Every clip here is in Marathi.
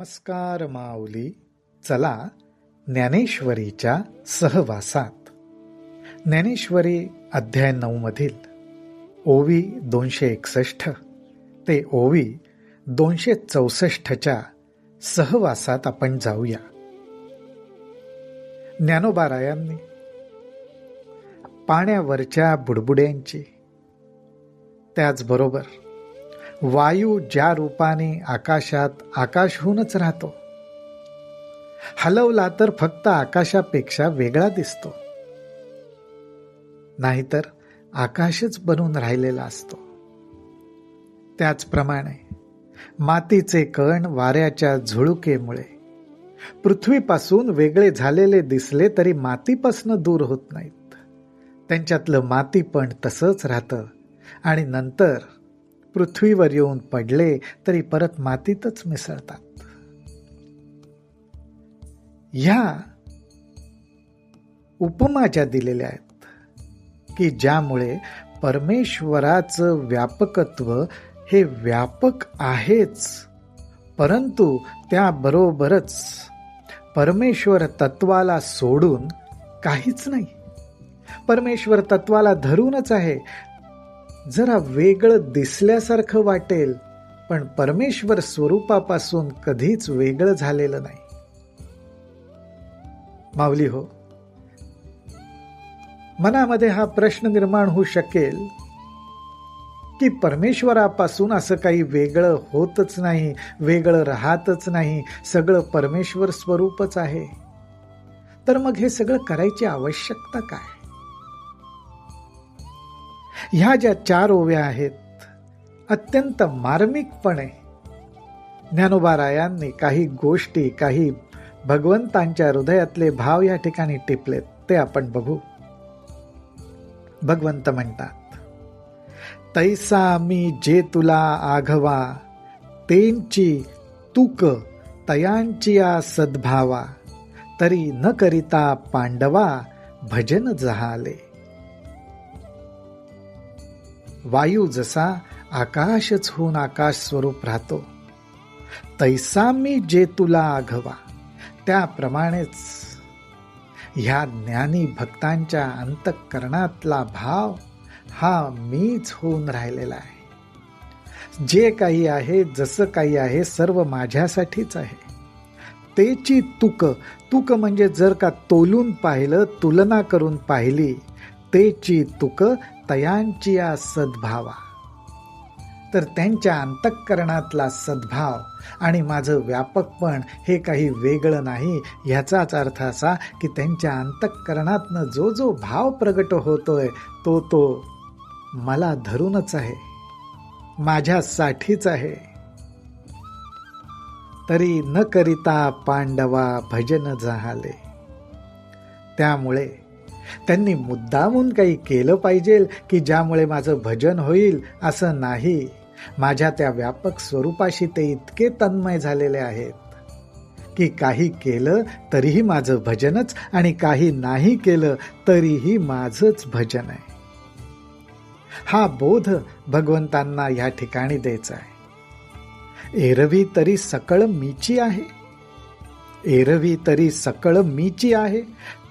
नमस्कार माऊली. चला ज्ञानेश्वरीच्या सहवासात. ज्ञानेश्वरी अध्याय 9 मधील ओवी 261 ते ओवी 264च्या सहवासात आपण जाऊया. ज्ञानोबारायांनी पाण्यावरच्या बुडबुड्यांची, त्याचबरोबर वायू ज्या रूपाने आकाशात आकाशहूनच राहतो, हलवला तर फक्त आकाशापेक्षा वेगळा दिसतो, नाहीतर आकाशच बनून राहिलेला असतो, त्याचप्रमाणे मातीचे कण वाऱ्याच्या झुळुकेमुळे पृथ्वीपासून वेगळे झालेले दिसले तरी मातीपासून दूर होत नाहीत. त्यांच्यातलं माती पण तसंच राहतं आणि नंतर पृथ्वीवर येऊन पडले तरी परत मातीतच मिसळतात. ह्या उपमा ज्या दिलेल्या आहेत की ज्यामुळे परमेश्वराचं व्यापकत्व हे व्यापक आहेच, परंतु त्याबरोबरच परमेश्वर तत्वाला सोडून काहीच नाही, परमेश्वर तत्वाला धरूनच आहे. जरा वेगळं दिसल्यासारखं वाटेल, पण परमेश्वर स्वरूपापासून कधीच वेगळं झालेलं नाही. माऊली हो, मनामध्ये हा प्रश्न निर्माण होऊ शकेल की परमेश्वरापासून असं काही वेगळं होतच नाही, वेगळं राहतच नाही, सगळं परमेश्वर स्वरूपच आहे, तर मग हे सगळं करायची आवश्यकता काय? ह्या ज्या 4 ओव्या आहेत, अत्यंत मार्मिकपणे ज्ञानोबारायांनी काही गोष्टी, काही भगवंतांच्या हृदयातले भाव या ठिकाणी टिपलेत, ते आपण बघू. भगवंत म्हणतात, तैसा मी जे तुला आघवा, तेंची तुक तयांची सद्भावा, तरी न करिता पांडवा भजन जहाले. वायू जसा आकाशच होऊन आकाश स्वरूप राहतो, तैसा मी जे तुला आघवा, त्याप्रमाणेच ह्या ज्ञानी भक्तांच्या अंतःकरणातला भाव हा मीच होऊन राहिलेला आहे. जे काही आहे, जसं काही आहे, सर्व माझ्यासाठीच आहे. तेची तुक, तुक म्हणजे जर का तोलून पाहिलं, तुलना करून पाहिली, तेची तुक तयांची सद्भावा, तर त्यांच्या अंतःकरणातला सद्भाव आणि माझं व्यापकपण हे काही वेगळं नाही. ह्याचाच अर्थ असा की त्यांच्या अंतःकरणातनं जो जो भाव प्रगट होतोय तो मला धरूनच आहे, माझ्यासाठीच आहे. तरी न करिता पांडवा भजन जहाले. त्यामुळे त्यांनी मुद्दामून काही केलं पाहिजे की ज्यामुळे माझं भजन होईल असं नाही. माझ्या त्या व्यापक स्वरूपाशी ते इतके तन्मय झालेले आहेत की काही केलं तरीही माझं भजनच आणि काही नाही केलं तरीही माझंच भजन आहे. हा बोध भगवंतांना या ठिकाणी द्यायचा आहे. एरवी तरी सकळ मीची आहे, एरवी तरी सकळ मीची आहे,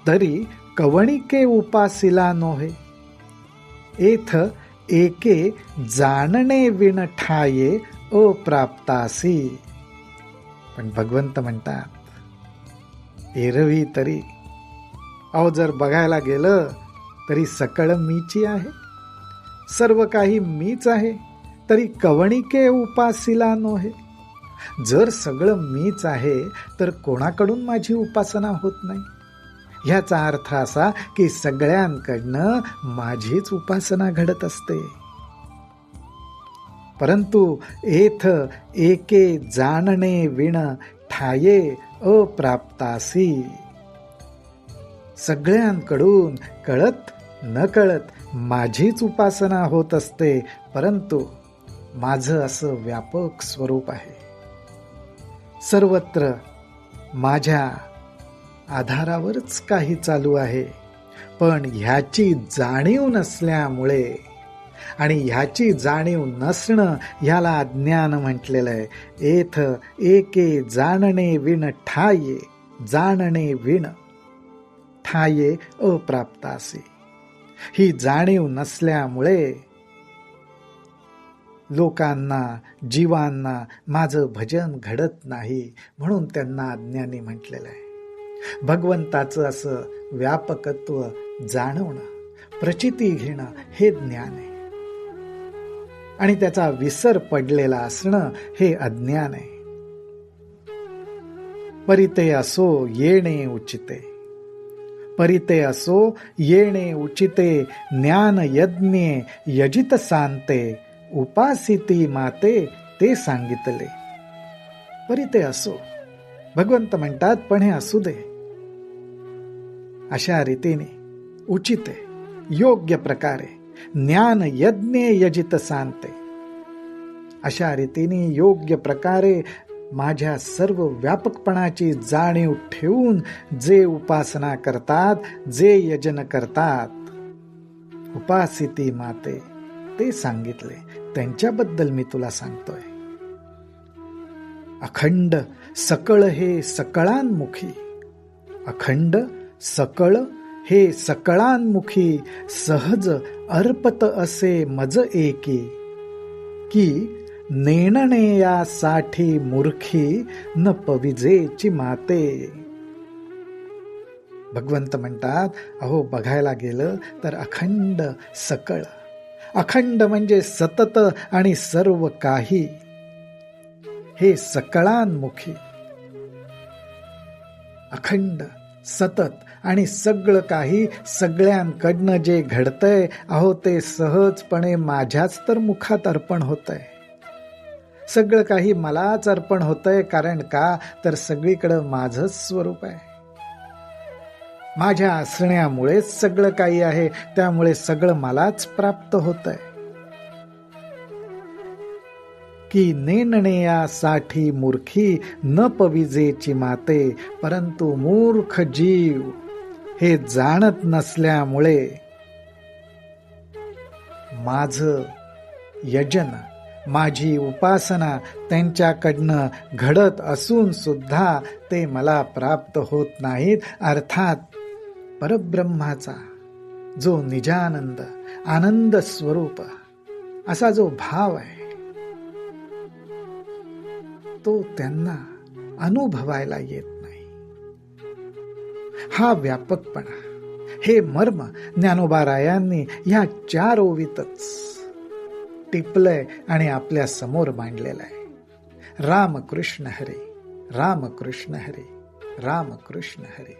तरी कवणिके उपासिला नोहे. एथ एके जाणणे विण ठाये अप्राप्तासी. पण भगवंत म्हणतात, एरवी तरी, अहो जर बघायला गेलं तरी सकळ मीची आहे, सर्व काही मीच आहे, तरी कवणिके उपासिला नोहे. जर सगळं मीच आहे तर कोणाकडून माझी उपासना होत नाही? ह्याचा अर्थ असा की सगळ्यांकडनं माझीच उपासना घडत असते. परंतु एथ एके जाणणे विण ठाये अप्राप्तासी. सगळ्यांकडून कळत न कळत माझीच उपासना होत असते, परंतु माझं असं व्यापक स्वरूप आहे. सर्वत्र माझ्या आधारावरच काही चालू आहे, पण ह्याची जाणीव नसल्यामुळे आणि ह्याची जाणीव नसणं ह्याला अज्ञान म्हटलेलं आहे. एथ एके जाणणे विण ठाये, जाणणे विण ठाये अप्राप्तासी. ही जाणीव नसल्यामुळे लोकांना, जीवांना माझं भजन घडत नाही, म्हणून त्यांना अज्ञानी म्हटलेलं आहे. भगवंताचं असं व्यापकत्व जाणवणं, प्रचिती घेणं हे ज्ञान आहे, आणि त्याचा विसर पडलेला असणं हे अज्ञान आहे. परिते असो येणे उचिते, परिते असो येणे उचिते, ज्ञान यज्ञे यजित सांते, उपासिती माते ते सांगितले. परिते असो, भगवंत म्हणतात पण हे असू दे, अशा रीतीने उचित आहे, योग्य प्रकारे ज्ञान यज्ञे यजित सांते, अशा रीतीने योग्य प्रकारे माझ्या सर्व व्यापकपणाची जाणीव ठेवून जे उपासना करतात, जे यजन करतात, उपासिती माते ते सांगितले, त्यांच्याबद्दल मी तुला सांगतोय. अखंड सकळ हे सकळांमुखी, अखंड सकळ हे सकळांमुखी, सहज अर्पत असे मज एकी, की नेणनेयासाठी मूर्खी न पविजेची माते. भगवंत म्हणतात, अहो बघायला गेलं तर अखंड सकळ, अखंड म्हणजे सतत आणि सर्व काही, हे सकळांमुखी, अखंड सतत आणि सगळं काही सगळ्यांकडनं जे घडतंय, अहो ते सहजपणे माझ्याच तर मुखात अर्पण होतंय. सगळं काही मलाच अर्पण होतंय, कारण का तर सगळीकडं माझंच स्वरूप आहे. माझ्या असण्यामुळेच सगळं काही आहे, त्यामुळे सगळं मलाच प्राप्त होतंय. की नेणनेयासाठी मूर्खी न पविजेची माते, परंतु मूर्ख जीव हे जाणत नसल्यामुळे माझं यजन, माझी उपासना त्यांच्याकडनं घडत असून सुद्धा ते मला प्राप्त होत नाहीत. अर्थात परब्रह्माचा जो निजानंद, आनंद स्वरूप असा जो भाव आहे, तो त्यांना अनुभवायला येत नाही. हा व्यापकपणा, हे मर्म ज्ञानोबारायांनी ह्या 4 ओवीतच टिपलंय आणि आपल्या समोर मांडलेलं आहे. रामकृष्ण हरी, रामकृष्ण हरी, रामकृष्ण हरी.